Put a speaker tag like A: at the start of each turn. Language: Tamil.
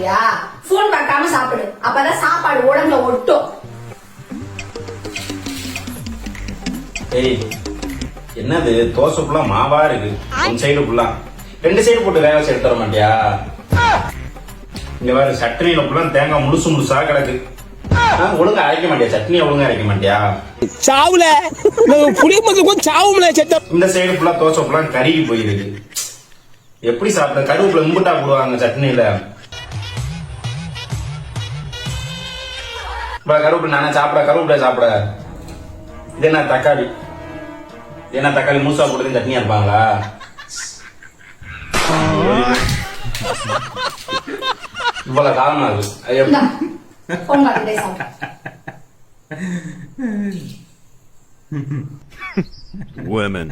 A: மாட்டியா? போன் பார்க்காம சாப்பிடு, அப்பதான் சாப்பாடு உடம்புல ஒட்டும்.
B: ஏய், என்னது தோசை ஃபுல்லா மாவா இருக்கு, ஒன் சைடு ஃபுல்லா, ரெண்டு சைடு போட்டு வேக வச்சு எடுத்து தர மாட்டியா? இங்க வேற சட்னியில ஃபுல்லா தேங்காய் முழுசு முழுசா கிடக்கு. ஒழுங்கா அரைக்க மாட்டியா? சட்னியை ஒழுங்கா அரைக்க மாட்டியா?
C: சாவுல புளி மட்டும் சாவுல செத்த.
B: இந்த சைடு ஃபுல்லா தோசை ஃபுல்லா கருகி போயிருக்கு. எப்படி சாப்பிட? கருவேப்பிலை இம்புட்டா போடுவாங்க சட்னியில. கருவேப்பிலை நானே சாப்பிட, கருவேப்பிலை சாப்பிட. இது என்ன தக்காளி? என்ன தக்காளி முழுசா போட்டு சட்னியா இருப்பாங்களா? இவ்வளவு காரணம் அது.
A: போன் பார்த்துட்டே சாப்பிடு.
D: Women.